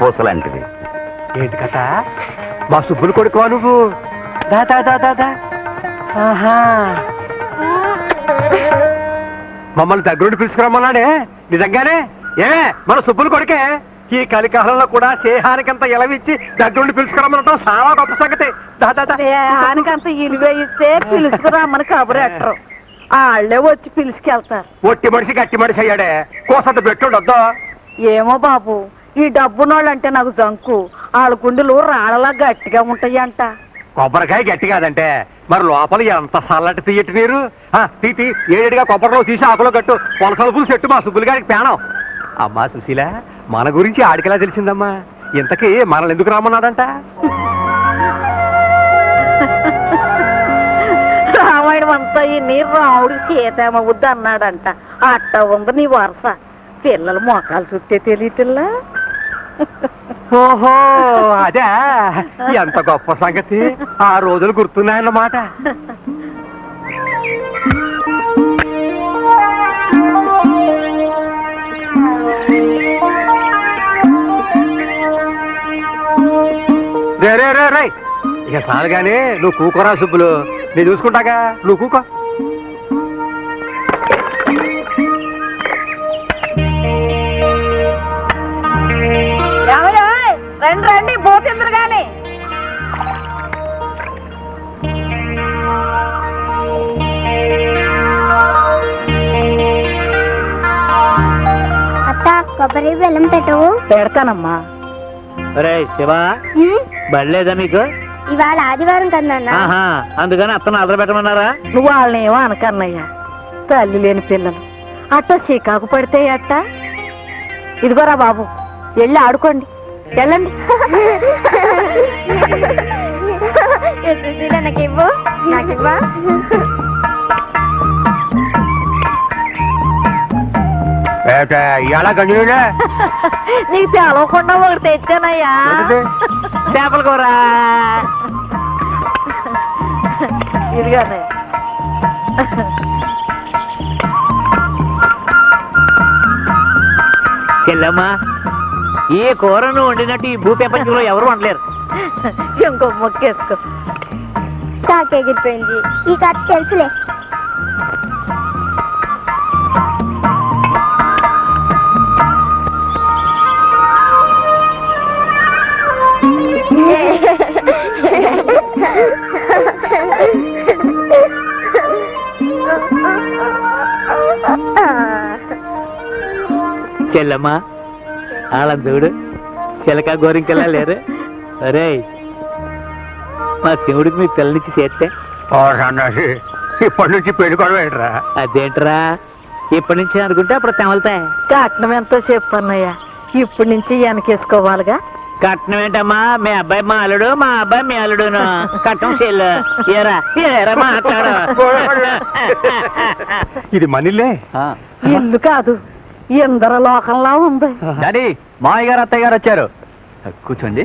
పూస లాంటిది. ఏంటి కథ? మా సుబ్బులు కొడుకువా నువ్వు? దా దా దా దా దా. ఆహా, మమ్మల్ని దగ్గరుండి పిలుచుకురమ్మన్నాడే, నిజంగానే? ఏమే మన సుబ్బులు కొడుకే? ఈ కలికాలంలో కూడా స్నేహానికంత ఎలవిచ్చి దగ్గరుండి పిలుచుకురమ్మనటం చాలా గొప్ప సంగతి. దా దా దా. స్నేహానికంత ఇలువ ఇస్తే పిలుచుకురామ్మని కబురు ఎట్టరు, వాళ్ళే వచ్చి పిలుచుకెళ్తారు. ఒట్టి మనిషి గట్టి మనిషి అయ్యాడే, కోసంత పెట్టుండొద్దు. ఏమో బాబు, ఈ డబ్బునోళ్ళంటే నాకు జంకు. వాళ్ళ గుండెలు రాళ్ళలా గట్టిగా ఉంటాయంట. కొబ్బరికాయ గట్టి కాదంటే మరి లోపల ఎంత సల్లటి తీయటి నీరు. తీతి ఏడిగా కొబ్బరిలో తీసి ఆకులో కట్టు, పొలసలుపులు చెట్టు మా సుబ్బులు గారికి పేణం. అమ్మా సుశీల, మన గురించి ఆడికెలా తెలిసిందమ్మా? ఇంతకీ మనల్ని ఎందుకు రమ్మన్నాడంట? రామాయణం అంతా ఈ నీరు రాముడికి సీతేమవుద్ది అన్నాడంట. అట్ట ఉంది నీ వరుస. పిల్లలు మోకాలు చుట్టే తెలియటిల్లా. ఓహో అదే, ఎంత గొప్ప సంగతి. ఆ రోజులు గుర్తున్నాయన్నమాట. రే రే రే రే, ఇక చాలు గాని నువ్వు కూకోరా సుబ్బులు, నేను చూసుకుంటాగా, నువ్వు కూకో. రండి రండి, పోతిందరు గాని. అత్త, కొబ్బరి బెల్లం పెట్టవు? పెడతానమ్మా. రే శివ, బళ్ళేదా మీకు? ఇవాళ ఆదివారం కదా నాన్న. అందుకని అత్తను అదర పెట్టమన్నారా? నువ్వు వాళ్ళని ఏమో అనకన్నయ్యా, తల్లి లేని పిల్లలు అట్ట చికాకు పడితే అట్ట. ఇదిగోరా బాబు, వెళ్ళి ఆడుకోండి, వెళ్ళండి. నాకివ్వు, నాకివ్వా? ఇలా గంజునే నీకు తెలవకుండా ఒకటి తెచ్చానయ్యా, చేపల కూర. ఇదిగానే. చెల్లమ్మా, ఏ కూరను వండినట్టు ఈ భూ ప్రపంచంలో ఎవరు వండలేరు. ఇంకో మొక్కేసుకో. తాకెగిరిపోయింది, ఈ కథ తెలుసులే. చెల్లమ్మా, ఆలందూడు చిలక గోరింకెలా లేరు. అరే, మా శివుడికి మీ పిల్లనిచ్చి చేస్తే ఇప్పటి నుంచి పెళ్ళికోవడం ఏంట్రా? అదేంట్రా, ఇప్పటి నుంచి అనుకుంటే అప్పుడు తెమలుతాయి. కట్నం ఎంతో చెప్పన్నయ్యా, ఇప్పటి నుంచి వెనకేసుకోవాలిగా. కట్నం ఏంటమ్మా, మీ అబ్బాయి మా అల్లుడు, మా అబ్బాయి మీ అల్లుడును. కట్నం చెల్లు ఏరా ఏరా మాట్లాడు. ఇది మనీలే. ఇల్లు కాదు, ఇందర లోకంలా ఉంది. డాడీ, మావయ్య గారు అత్తయ్య గారు వచ్చారు, కూర్చోండి.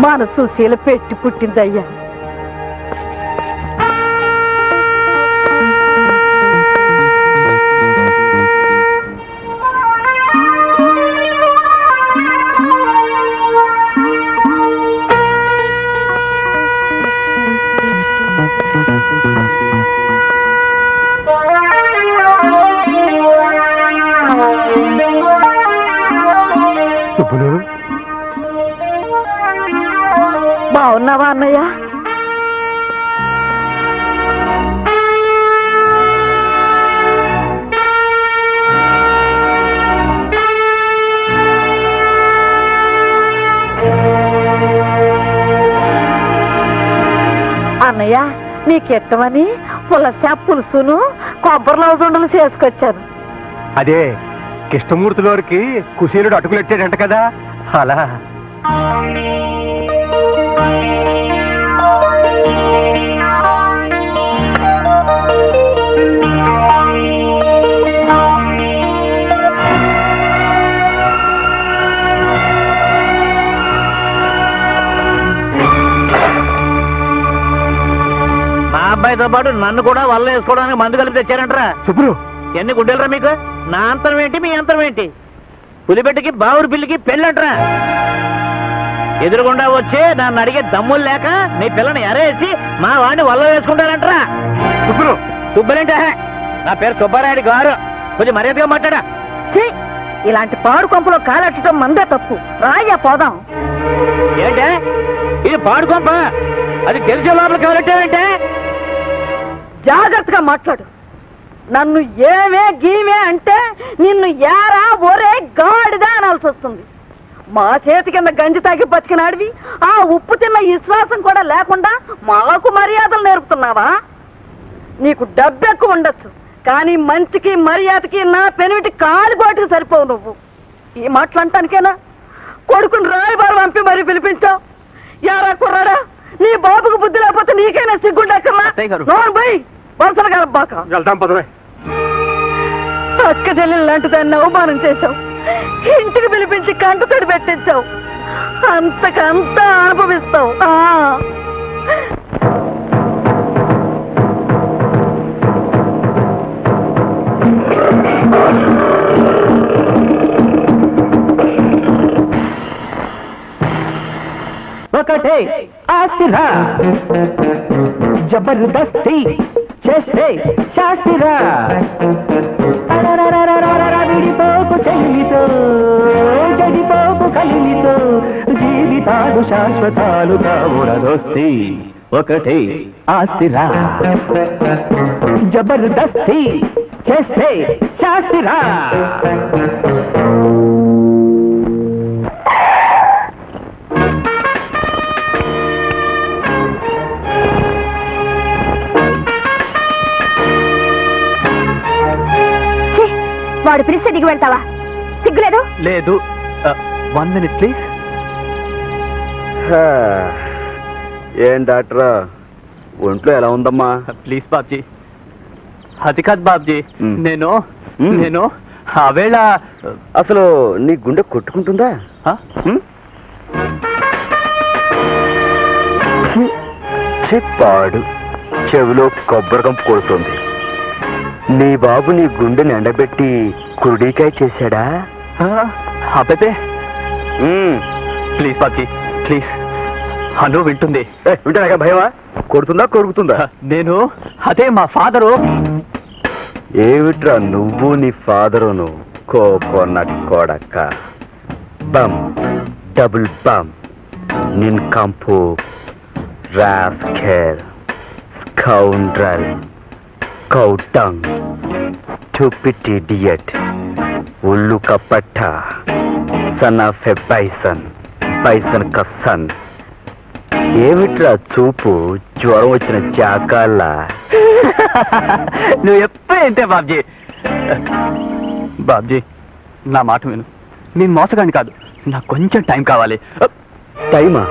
మన సుశీల పెట్టి పుట్టిందయ్యా. సుబ్బులు, బాగున్నావా అన్నయ్య? అన్నయ్య, నీకెట్టమని పులస పులుసును కొబ్బరి లవజుండలు చేసుకొచ్చాను. అదే కృష్ణమూర్తి గారికి కుశీలుడు అటుకులెట్టాడంట కదా, అలా. అబ్బాయితో పాటు నన్ను కూడా వల్ల వేసుకోవడానికి మందు కలిపి తెచ్చారంటరా. సుబ్బులు ఎన్ని గుడ్డెలరా మీకు? నా అంతరం ఏంటి, మీ అంతరం ఏంటి? పులిబెట్టకి బావురు పిల్లికి పెళ్ళంటరా. ఎదురుగుండా వచ్చి నన్ను అడిగే దమ్ములు లేక నీ పిల్లని ఎరేసి మా వాడిని వల్ల వేసుకుంటారంటరా. సుబ్బులు సుబ్బలేంటే నా పేరు సుబ్బారాయుడు గారు, కొంచెం మర్యాదగా మాట్లాడా. ఛీ! ఇలాంటి పాడు కొంపలో కాలెట్టడం మందే తప్పు. రాయ్యా పోదాం. ఏంటే ఇది పాడుకోంప? అది తెలిసే లోపల కావాలంటే జాగ్రత్తగా మాట్లాడు. నన్ను ఏమే గీమే అంటే నిన్ను యారా ఒరే గాడిదా అనాల్సి వస్తుంది. మా చేతి కింద గంజి తాగి బతికినాడివి ఆ ఉప్పు తిన్న విశ్వాసం కూడా లేకుండా మాకు మర్యాదలు నేర్పుతున్నావా? నీకు డబ్బు ఎక్కువ ఉండొచ్చు, కానీ మంచికి మర్యాదకి నా పెనిమిటి కాలిగోటికి సరిపోవు. నువ్వు ఈ మాటలు అంటానికేనా కొడుకుని రాయబారు పంపి మరీ పిలిపించావు? యారా కుర్రాడా, నీ బాబుకు బుద్ధి లేకపోతే నీకైనా సిగ్గుండక్కర్లా? నోరు పోయి వరుసలు కలబాక. వెళ్తాం పదవే. అక్క చెల్లెలు లాంటి దాన్ని అవమానం చేశావు, ఇంటికి పిలిపించి కంటతడి పెట్టించావు. అంతకంతా అనుభవిస్తావు. ఒకటే ఆస్తిరా, జబర్దస్తి చేస్తే శాస్తిరా. విడిపోకు చెల్లితో, జడిపోకు కలిమితో, జీవితాలు శాశ్వతాలు కావురదోస్తి. ఒకటే ఆస్తిరా, జబర్దస్తి చేస్తే శాస్తిరా. వాడు పిలిస్తే దిగి వెళ్తావా? సిగ్గులేదు? లేదు. 1 minute ప్లీజ్. ఏం డాక్టర్, ఒంట్లో ఎలా ఉందమ్మా? ప్లీజ్ బాబ్జీ. అది కాదు బాబ్జీ, మ్. నేను ఆవేళ అసలు నీ గుండె కొట్టుకుంటుందా? ఆ? చెప్పాడు, చెవిలో కొబ్బరికం కొడుతుంది. నీ బాబు నీ గుండెని ఎండబెట్టి కురుడికాయ చేశాడా? అబ్బే ప్లీజ్ బాబ్జీ ప్లీజ్. అను వింటుంది. వింటాక భయమా? కొడుతుందా కొరుకుతుందా? నేను అదే మా ఫాదరు. ఏమిట్రా నువ్వు నీ ఫాదరును కోకోనట్ కొడక. బమ్ డబుల్ బమ్ నిన్ కంపు రాస్కెల్ స్కౌండ్రల్ కౌటంగ్ స్టూపిడ్ ఇడియట్ ఉల్లు కపట్ట son of a bison bison క సన్. ఏమిట్రా చూపు జ్వరం వచ్చిన చాకాల్లా? నువ్వు ఎప్పుడు ఏంటే బాబ్జీ. బాబ్జీ నా మాట విను, నేను మోసగాని కాదు, నాకు కొంచెం టైం కావాలి. టైమా?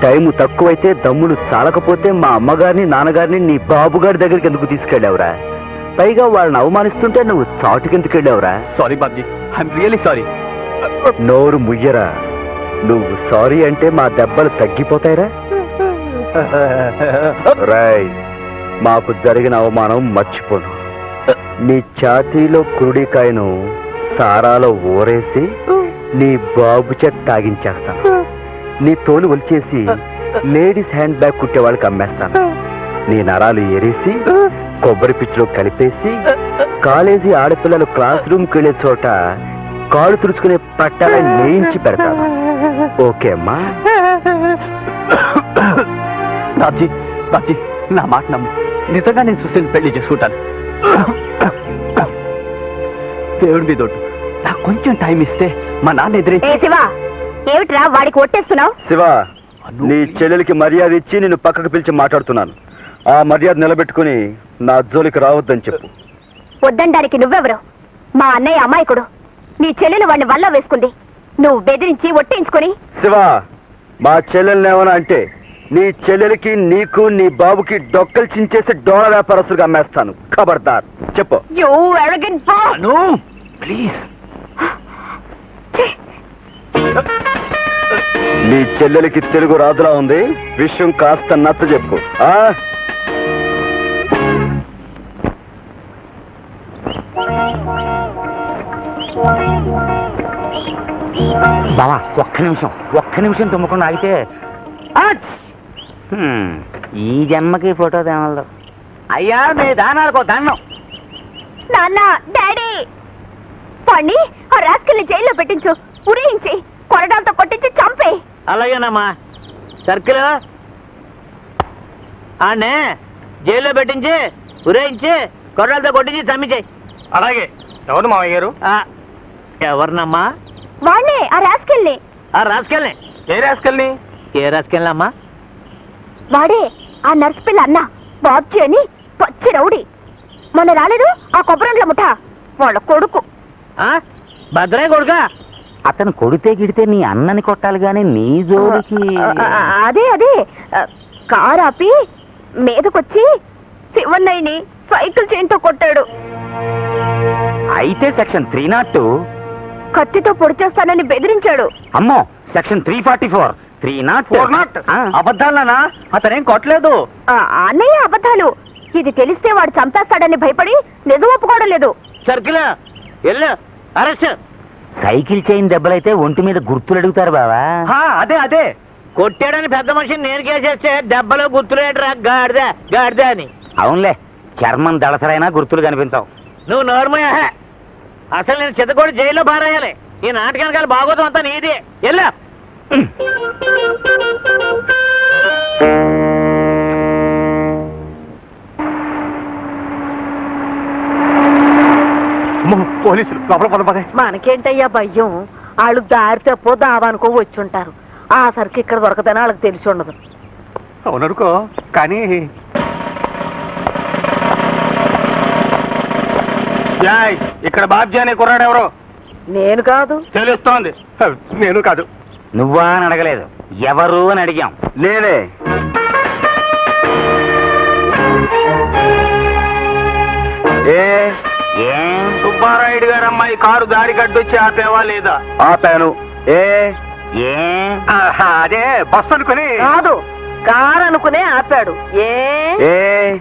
టైము తక్కువైతే దమ్ములు చాలకపోతే మా అమ్మగారిని నాన్నగారిని నీ బాబుగారి దగ్గరికి ఎందుకు తీసుకెళ్ళావురా? పైగా వాళ్ళని అవమానిస్తుంటే నువ్వు చాటుకెందుకు వెళ్ళావురా? Sorry Babji, I'm really sorry. నోరు ముయ్యరా. నువ్వు సారీ అంటే మా దెబ్బలు తగ్గిపోతాయిరా. రాయ్, మాకు జరిగిన అవమానం మర్చిపోను. నీ ఛాతీలో కురుడికాయను సారాలో ఊరేసి నీ బాబు చేత తాగించేస్తాను. నీ తోలు ఒలిచేసి లేడీస్ హ్యాండ్ బ్యాగ్ కుట్టే వాళ్ళకి అమ్మేస్తాను. నీ నరాలు ఎరేసి కొబ్బరి పిచ్చిలో కలిపేసి కాలేజీ ఆడపిల్లలు క్లాస్ రూమ్కి వెళ్ళే చోట కాళ్ళు తుడుచుకునే పట్టాల నేయించి పెడతాను. ఓకే అమ్మా? బాబ్జీ బాబ్జీ నా మాట నమ్ము, నిజంగా నేను సుశీల్ పెళ్లి చేసుకుంటాను. దేవుడి మీద ఒట్టు, నాకు కొంచెం టైం ఇస్తే మా నాన్న ఎదురే. శివా, ఏమిట్రా వాడికి ఒట్టేస్తున్నావు? శివ, నీ చెల్లెలికి మర్యాద ఇచ్చి నిన్ను పక్కకు పిలిచి మాట్లాడుతున్నాను. ఆ మర్యాద నిలబెట్టుకుని నా జోలికి రావద్దని చెప్పు. వద్దండానికి నువ్వెవరు? మా అన్నయ్య అమాయకుడు. నీ చెల్లెలు వాడిని వల్ల వేసుకుంది. నువ్వు బెదిరించి ఒట్టేయించుకుని. శివ, మా చెల్లెల్ని ఏమన్నా అంటే నీ చెల్లెలికి నీకు నీ బాబుకి డొక్కలు చించేసి డోల వ్యాపారస్తులుగా అమ్మేస్తాను. ఖబర్దార్. చెప్పు. You arrogant boss. Anu please. నీ చెల్లెలికి తెలుగు రాదులా ఉంది. విషయం కాస్త నచ్చ చెప్పు. బావా ఒక్క నిమిషం తుమ్మకుండా ఆగితే ఆచ్! ఈ జన్మకి ఫోటో తేమలదు. అయ్యా మీ దానాలకు దండం. నాన్న, డాడీ, వాణ్ణి ఆ రాస్కెల్ని జైల్లో పెట్టించు, ఉరేయించి కొరడాలతో కొట్టించి చంపే. అలాగేనమ్మా. సర్కిల్ ఆనే జైల్లో పెట్టించి ఉరేయించి కొర్రలతో కొట్టించి చమ్మించేయి. అలాగే. ఎవరు మామయ్య గారు? ఎవరినమ్మా? వాణ్ణే, ఆ రాస్కెల్ని. ఆ రాసుకెళ్ళి. ఏ రాసుకెళ్ళి? ఏ రాసుకెళ్ళమ్మా? వాడే ఆ నర్స్ పిల్ల అన్న బాబ్జీ అని పచ్చి రౌడీ. మొన్న రాలేదు ఆ కొబ్బరండ్ల ముఠ వాళ్ళ కొడుకు. భద్రే కొడుక. అతను కొడితే గిడితే నీ అన్నని కొట్టాలి గాని నీ జోలికి. అదే కారు ఆపి మీదకొచ్చి శివన్నయ్యని సైకిల్ చైన్తో కొట్టాడు. అయితే సెక్షన్ 302. కత్తితో పొడి చేస్తానని బెదిరించాడు. అమ్మో, సెక్షన్ 344, 304. అబద్ధాలనా? అతనేం కొట్టలేదు. అన్నయ్య అబద్ధాలు. ఇది తెలిస్తే వాడు చంపేస్తాడని భయపడి నిజం ఒప్పుకోవడం లేదు. సర్కిల్ ఎల్లు అరెస్ట్. సైకిల్ చైన్ దెబ్బలైతే ఒంటి మీద గుర్తులు అడుగుతారు బావా. అదే కొట్టాడని పెద్ద మనిషిని నేను కేసేస్తే దెబ్బలో గుర్తులేటరా గాడిద అని. అవునులే, చర్మం దళసరైనా గుర్తులు కనిపించవు. నువ్వు నోర్మయ్యా. అసలు నేను చిత్తకోడి జైల్లో బారేయాలి. ఈ నాటకానికి బాగోతం అంతా నీది. ఎల్లా. పోలీసులు లోపల పద. మనకేంటయ్యా భయం? వాళ్ళు దారి తప్పో దావానుకో వచ్చుంటారు. ఆ సరికి ఇక్కడ దొరకదని వాళ్ళకి తెలిసి ఉండదు. అవుననుకో, కానీ ఇక్కడ బాబ్జీ అనే కుర్రాడు ఎవరు? నేను కాదు. తెలుస్తోంది. నేను కాదు. నువ్వా అని అడగలేదు, ఎవరు అని అడిగాం. నేనే. ఏం సుబ్బారాయుడు గారు అమ్మాయి కారు దారి కట్టొచ్చి ఆపేవా లేదా? ఆపాను. ఏం అదే బస్సు అనుకుని. కాదు, కారు అనుకునే ఆపాడు. ఏం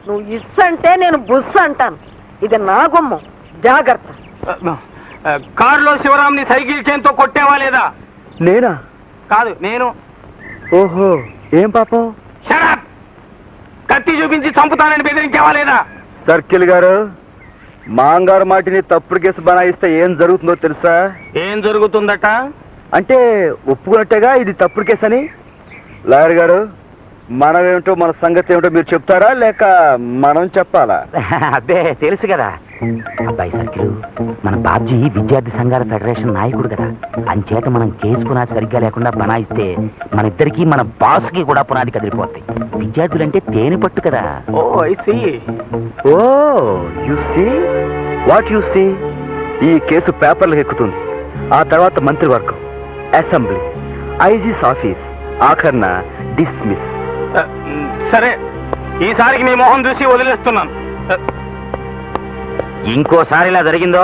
నువ్వు ఇస్సంటే నేను బుస్సు అంటాను. ఇది నా గుమ్మం, జాగ్రత్త. కారులో శివరాంని సైకిల్ చైన్ తో కొట్టేవా లేదా? నేనా? కాదు, నేను. ఓహో, ఏం పాపం? షడప్! కత్తి చూపించి చంపుతానని బెదిరించావా లేదా? సర్కిల్ గారు, మాంగారు మాటిని తప్పుడు కేసు బనాయిస్తే ఏం జరుగుతుందో తెలుసా? ఏం జరుగుతుందట? అంటే ఒప్పుకున్నట్టేగా ఇది తప్పుడు కేసు అని. లాయర్ గారు, మనమేమిటో మన సంగతి ఏమిటో మీరు చెప్తారా లేక మనం చెప్పాలా? అదే తెలుసు కదా అబ్బాయి సర్కిల్. మన బాబ్జీ విద్యార్థి సంఘాల ఫెడరేషన్ నాయకుడు కదా. అంచేత మనం కేసు పునాది సరిగ్గా లేకుండా బనాయిస్తే మన ఇద్దరికి మన బాస్ కి కూడా పునాది కదిలిపోతాయి. విద్యార్థులంటే తేనె పట్టు కదా. Oh I see. Oh you see what you see. ఈ కేసు పేపర్లకు ఎక్కుతుంది. ఆ తర్వాత మంత్రివర్గం, అసెంబ్లీ, ఐజీస్ ఆఫీస్, ఆఖర్న డిస్మిస్. సరే, ఈసారికి నీ మొహం చూసి వదిలేస్తున్నాను. ఇంకోసారి ఇలా జరిగిందో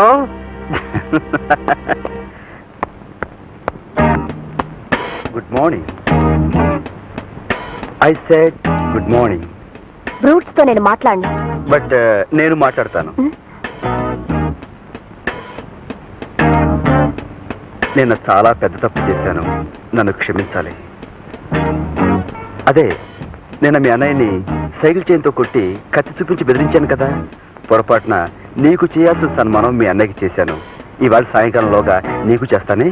good morning. I said good morning. Brutes తో నేను మాట్లాడను. బట్ నేను మాట్లాడతాను. నేను చాలా పెద్ద తప్పు చేశాను, నన్ను క్షమించాలి. అదే, నేను మీ అన్నయ్యని సైకిల్ చైన్తో కొట్టి కత్తి చూపించి బెదిరించాను కదా. పొరపాటున నీకు చేయాల్సిన సన్మానం మీ అన్నయ్యకి చేశాను. ఇవాళ సాయంకాలంలోగా నీకు చేస్తానే.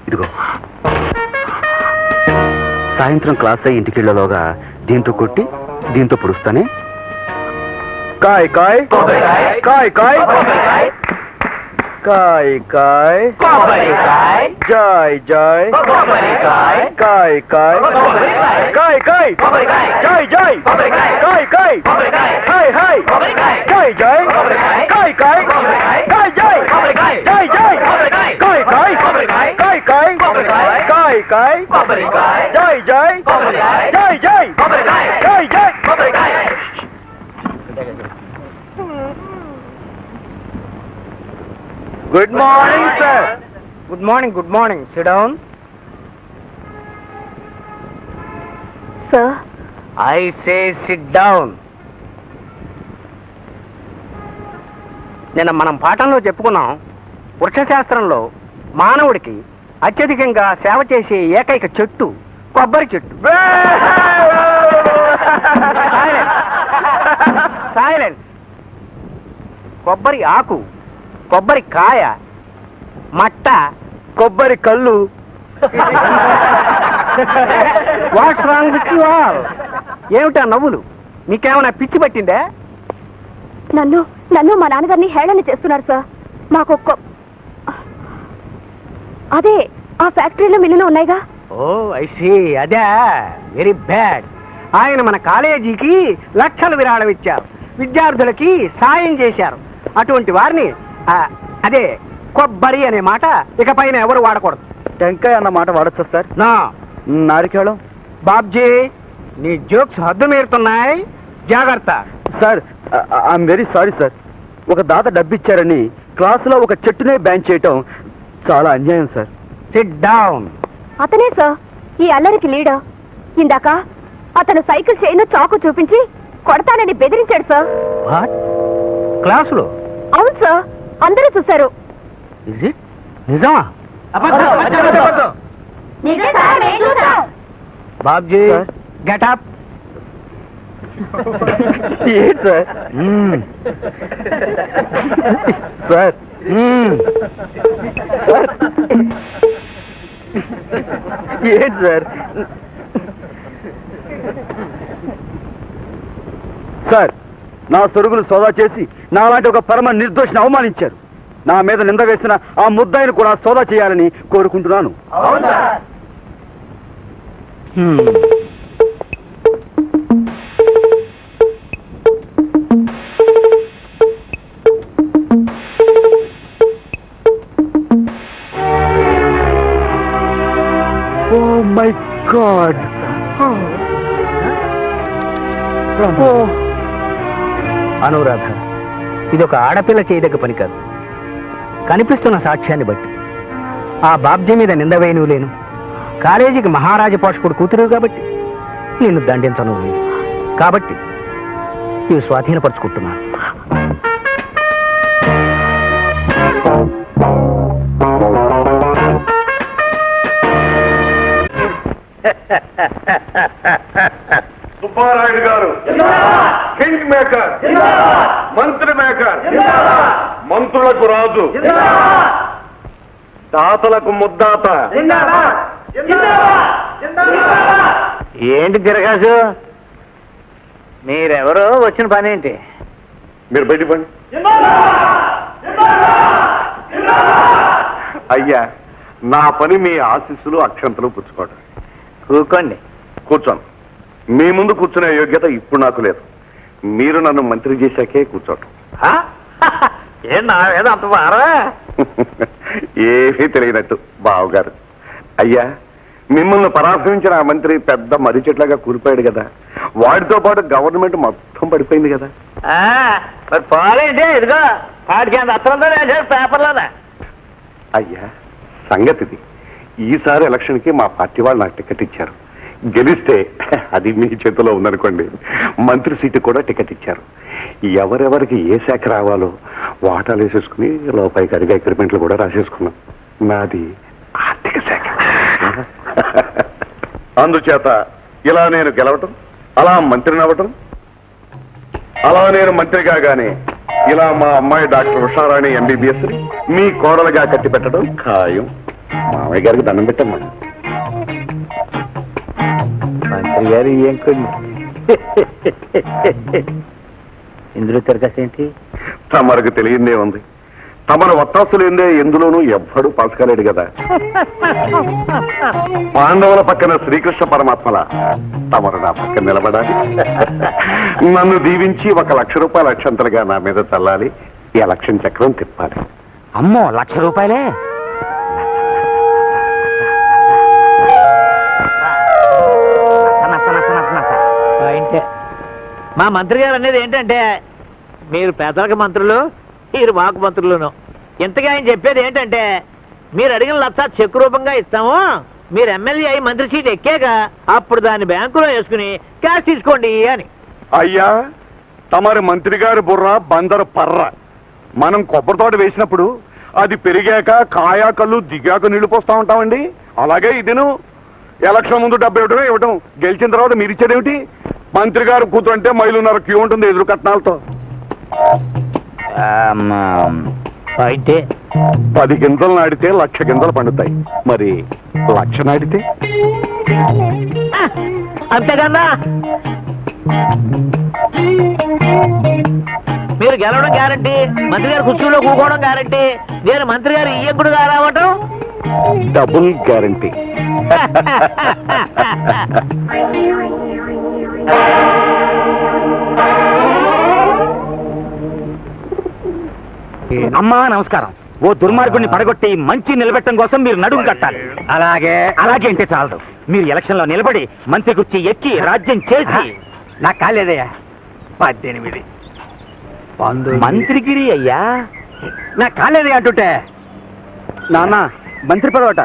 ఇదిగో, సాయంత్రం క్లాస్ అయ్యి ఇంటికి వెళ్ళలోగా దీంతో కొట్టి దీంతో పొడుస్తానే. కాయ్ కాయ్ కాయ్ కాయ్ కాయ్ కాయ్ Joy Joy Kai Kai Kai Kai Joy Joy Kai Kai hi hi Joy Joy Kai Kai Kai Joy Joy Joy Kai Kai Kai Kai Kai Kai Joy Joy Joy Joy Kai Joy. Good morning, sir. Good morning. Good morning. SIT down. Sir, I say SIT down. నిన్న మనం పాఠంలో చెప్పుకున్నాం, వృక్షశాస్త్రంలో మానవుడికి అత్యధికంగా సేవ చేసే ఏకైక చెట్టు కొబ్బరి చెట్టు. సైలెన్స్. కొబ్బరి ఆకు, కొబ్బరి కాయ, మట్ట, కొబ్బరి కళ్ళు. What's wrong with you all? ఏమిటా నవ్వులు? మీకేమైనా పిచ్చి పట్టిందే? నన్ను మా నాన్నగారిని హేళన చేస్తున్నారు సార్. మాకు అదే ఆ ఫ్యాక్టరీలో మిల్లులు ఉన్నాయిగా. ఓ ఐ సీ. అదే వెరీ బ్యాడ్. ఆయన మన కాలేజీకి లక్షలు విరాళం ఇచ్చారు, విద్యార్థులకి సాయం చేశారు. అటువంటి వారిని అదే కొబ్బరి అనే మాట ఇకపైన ఎవరు వాడకూడదు. టెంకాయ అన్న మాట వాడచ్చా సార్? నా నారికేళం. బాబ్జీ, నీ జోక్స్ హద్దు మీరుతున్నాయి, జాగ్రత్త. Sir I'm very sorry sir. ఒక దాత డబ్బిచ్చారని క్లాసులో ఒక చెట్టునే బ్యాన్ చేయటం చాలా అన్యాయం సార్. SIT down. అతనే సార్ ఈ అల్లరికి లీడర్. ఇందాక అతను సైకిల్ చైన్ చాకు చూపించి కొడతానని బెదిరించాడు సార్. వాట్? క్లాసులో? అవును సార్, అందరూ చూశారు. ఇజ్ ఇట్ నిజమా? బాబ్జీ, సార్. Get up. ఏంటి సార్? సార్ ఏంటి సార్? సార్, నా సొరుగులు సోదా చేసి నాలాంటి ఒక పరమ నిర్దోషిని అవమానించారు. నా మీద నింద వేసిన ఆ ముద్దాయిని కూడా సోదా చేయాలని కోరుకుంటున్నాను. Oh my God. అనురాధ, ఇది ఒక ఆడపిల్ల చేయదగ్గ పని కాదు. కనిపిస్తున్న సాక్ష్యాన్ని బట్టి ఆ బాబ్జీ మీద నింద వేయను లేను. కాలేజీకి మహారాజ పోషకుడు కూతురు కాబట్టి నిన్ను దండించను లేదు. కాబట్టి ఇవి స్వాధీనపరుచుకుంటున్నాను. సుబ్బారాయుడు గారు కింగ్ మేకర్, మంత్రి మేకర్, మంత్రులకు రాజు, దాతలకు ముద్దాత. ఏంటి తిరగాసు? మీరెవరో వచ్చిన పని ఏంటి? మీరు బయట పండి. అయ్యా, నా పని మీ ఆశీస్సులు అక్షంతలు పుచ్చుకోవడం. కూకోండి. కూర్చోను. మీ ముందు కూర్చునే యోగ్యత ఇప్పుడు నాకు లేదు. మీరు నన్ను మంత్రి చేశాకే కూర్చోటం. ఏం నా ఏదో అంత బారా? ఏమీ తెలియనట్టు బావగారు. అయ్యా, మిమ్మల్ని పరాశ్రమించిన ఆ మంత్రి పెద్ద మర్రి చెట్లాగా కూలిపోయాడు కదా. వాడితో పాటు గవర్నమెంట్ మొత్తం పడిపోయింది కదా. మరి పోలేంటి? ఇదిగో వాడికి అంత అత్రంతో పేపర్లోనే. అయ్యా, సంగతిది. ఈసారి ఎలక్షన్కి మా పార్టీ వాళ్ళు నాకు టికెట్ ఇచ్చారు. గెలిస్తే అది మీ చేతిలో ఉందనుకోండి, మంత్రి సీటు కూడా టికెట్ ఇచ్చారు. ఎవరెవరికి ఏ శాఖ రావాలో వాటాలు వేసేసుకుని లోపలికి అడిగే అగ్రిమెంట్లు కూడా రాసేసుకున్నాం. నాది ఆర్థిక శాఖ. అందుచేత ఇలా నేను గెలవటం, అలా మంత్రిని అవ్వటం, అలా నేను మంత్రి కాగానే ఇలా మా అమ్మాయి డాక్టర్ ఉషారాణి ఎంబీబీఎస్ మీ కోడలుగా కట్టి పెట్టడం ఖాయం. మామయ్య గారికి దండం పెట్టమ్మా. మంత్రి గారు ఏం కొన్ని ఇందులో తిరగస్ ఏంటి? తమరకు తెలియందే ఉంది. తమను వత్తాసు లేదే ఎందులోనూ ఎవ్వడూ పాస్ కాలేడు కదా. పాండవుల పక్కన శ్రీకృష్ణ పరమాత్మల తమరు నా పక్కన నిలబడాలి. నన్ను దీవించి 1 లక్ష రూపాయల అక్షంతలుగా నా మీద చల్లాలి. ఈ ఎలక్షన్ చక్రం తిప్పాలి. అమ్మో, 1,00,000 రూపాయలే? మా మంత్రి గారు అనేది ఏంటంటే, మీరు పేదలకు మంత్రులు, మీరు మాకు మంత్రులను. ఇంతగా ఆయన చెప్పేది ఏంటంటే, మీరు అడిగిన 1,00,000 చెక్ రూపంగా ఇస్తాము, మీరు ఎమ్మెల్యే అయి మంత్రి సీట్ ఎక్కాక అప్పుడు దాన్ని బ్యాంకులో వేసుకుని క్యాష్ తీసుకోండి అని. అయ్యా, తమరి మంత్రి గారి బుర్ర బందరు పర్ర. మనం కొబ్బరి తోట వేసినప్పుడు అది పెరిగాక కాయా కళ్ళు దిగాక నీళ్లు పోస్తా ఉంటామండి. అలాగే ఇదేను ఎలక్షన్ ముందు 70 ఇవ్వటం, గెలిచిన తర్వాత మీరు ఇచ్చేదేమిటి? మంత్రి గారు కూతురు అంటే మైలున్నర క్యూ ఉంటుంది ఎదురు కట్నాలతో. అయితే 10 గింజలు నాటితే 1,00,000 గింజలు పండుతాయి. మరి 1,00,000 నాటితే అంతేకన్నా మీరు గెలవడం గ్యారంటీ, మంత్రి గారు కుర్చీలో కూకోవడం గ్యారంటీ, నేను మంత్రి గారు ఇయ్యకుడుగా రావటం డబుల్ గ్యారంటీ. అమ్మా నమస్కారం. ఓ దుర్మార్గుడిని పడగొట్టి మంచి నిలబెట్టడం కోసం మీరు నడుము కట్టాలి. అలాగే అలాగే అంటే చాలదు, మీరు ఎలక్షన్ లో నిలబడి మంత్రి కుర్చీ ఎక్కి రాజ్యం చేసి. నాకు కాలేదయ్యా. 18 19 మంత్రిగిరి అయ్యా. నాకు కాలేదే అంటుంటే నాన్న మంత్రి పదవట.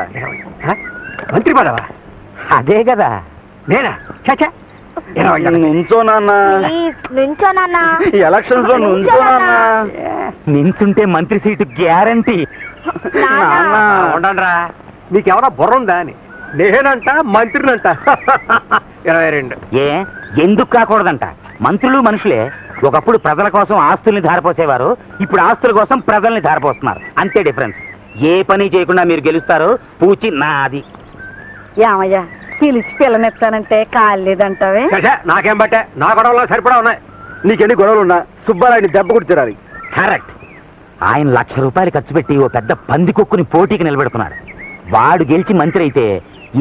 మంత్రి పదవా? అదే కదా. నేనా? చచ్చా 20 నుంచో నాన్న, నుంచో నాన్న. ఎలక్షన్స్ లో నుంచో నాన్న. నించుంటే మంత్రి సీటు గ్యారంటీ. నాన్న ఉండండిరా, నీకెవరా బుర్ర ఉందా అని. నేనంట మంత్రినంట. 22. ఏ ఎందుకు కాకూడదంట? మంత్రులు మనుషులే. ఒకప్పుడు ప్రజల కోసం ఆస్తుల్ని ధారపోసేవారు, ఇప్పుడు ఆస్తుల కోసం ప్రజల్ని ధారపోస్తున్నారు. అంతే డిఫరెన్స్. ఏ పని చేయకుండా మీరు గెలుస్తారు. పూచి నాది. ఏమయ్యా పిలిచి పిల్లనెత్తానంటే కాలేదంటావే? చచ్చా నాకేం బట్టే, నా గొడవలో సరిపడా ఉన్నాయి. నీకెన్ని గొడవలున్నా సుబ్బారాయుడిని దెబ్బ కొట్టి తిరాలి. కరెక్ట్. ఆయన 1,00,000 రూపాయలు ఖర్చు పెట్టి ఓ పెద్ద పందికొక్కుని పోటీకి నిలబెడుతున్నాడు. వాడు గెలిచి మంత్రి అయితే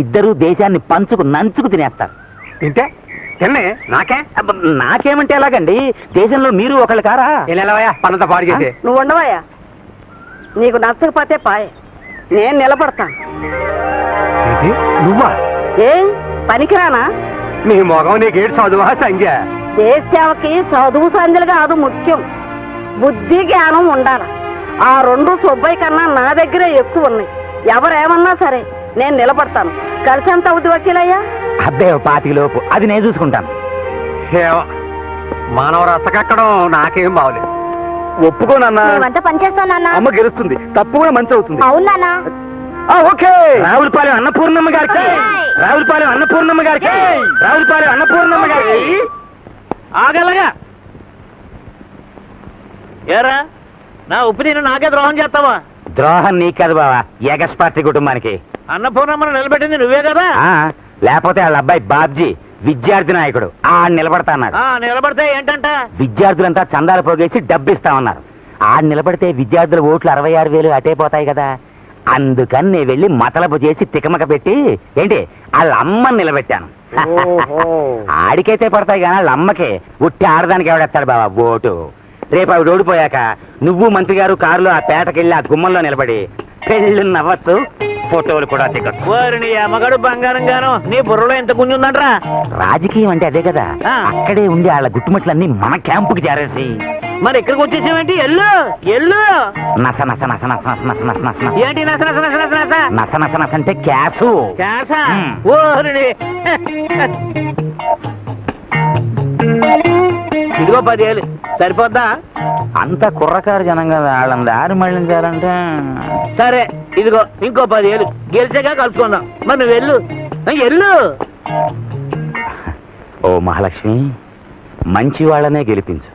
ఇద్దరు దేశాన్ని పంచుకు నంచుకు తినేస్తారు. తింటే తిన్నే నాకే. అబ్బ, నాకేమంటే ఎలాగండి? దేశంలో మీరు ఒకళ్ళు కారా? వెళ్ళవయ్యా పనంతా పాడు చేసి. నువ్వు ఉండవయ్యా, నీకు నచ్చకపోతే పాయే, నేను నిలబడతాను. ఏంటి నువ్వా? ఏ పనికిరానా? నీ మొగం నీకేడు చదువా సంఖ్య? దేశ సేవకి చదువు సంధ్యలు కాదు ముఖ్యం, బుద్ధి జ్ఞానం ఉండాలి. ఆ 2 సుబ్బయ్య కన్నా నా దగ్గరే ఎక్కువ ఉన్నాయి. ఎవరేమన్నా సరే నేను నిలబడతాను. కలిసి ఎంత అవుతుంది వకీలయ్యా? అబ్బే 25 లోపు, అది నేను చూసుకుంటాను. ఏవో, మానవ రసకెక్కడం నాకేం బాగలేదు. ఒప్పుకో నాన్న, మేమంతా పనిచేస్తాం నాన్న. అమ్మ గెలుస్తుంది, తప్పు కూడా మంచి అవుతుంది. అవును నాన్న. ఓకే. రావులపాలెం అన్నపూర్ణమ్మ గారికి, రావులపాలెం అన్నపూర్ణమ్మ గారికి, రావులపాలెం అన్నపూర్ణమ్మ గారికి. ఆగలగా ఏరా, నా ఉప్పు నేను నాకే ద్రోహం చేస్తావా? ద్రోహం నీకు కాదు బావా, ఎగస్ పార్టీ కుటుంబానికి. అన్నపూర్ణమ్మను నిలబెట్టింది నువ్వే కదా. లేకపోతే వాళ్ళ అబ్బాయి బాబ్జీ విద్యార్థి నాయకుడు నిలబడతా అన్నాడు. నిలబడితే ఏంటంట? విద్యార్థులంతా చందాలు పోగేసి డబ్బిస్తామన్నారు. నిలబడితే విద్యార్థుల ఓట్లు 66,000 అటే పోతాయి కదా. అందుకని నేను వెళ్ళి మతలపు చేసి తికమక పెట్టి ఏంటి వాళ్ళ అమ్మని నిలబెట్టాను. ఆడికైతే పడతాయి కానీ వాళ్ళ అమ్మకే, ఉట్టి ఆడదానికి ఎవడెత్తాడు బావా ఓటు? రేపు ఆవిడ ఓడిపోయాక నువ్వు మంత్రి గారు కారులో ఆ పేటకెళ్ళి ఆ గుమ్మంలో నిలబడి పెళ్ళి నవ్వచ్చు, ఫోటోలు కూడా దిగొచ్చు. నీ అమ్మగాడు బంగారం గాను, నీ బుర్రలో ఎంత గుంజుందంట్రా. రాజకీయం అంటే అదే కదా. అక్కడే ఉండి వాళ్ళ గుట్టుముట్లన్నీ మన క్యాంపుకి చేరేసి మరి ఇక్కడికి వచ్చేసేవేంటి? ఎల్లు ఎల్లు. నస నస నస నస నస నస నస నస నస. ఏంటి నస నస నస నస నస? నస నస నస అంటే క్యాసు. క్యాసా? ఓరిని. ఇదిగో 10,000 సరిపోద్దా? అంత కుర్రకారు జనం కదా, వాళ్ళని దారి మళ్ళించాలంటే. సరే ఇదిగో ఇంకో 10,000 గెలిచాక కలుసుకుందాం. మరి నువ్వు వెళ్ళు, ఎల్లు. ఓ మహాలక్ష్మి, మంచి వాళ్ళనే గెలిపించు.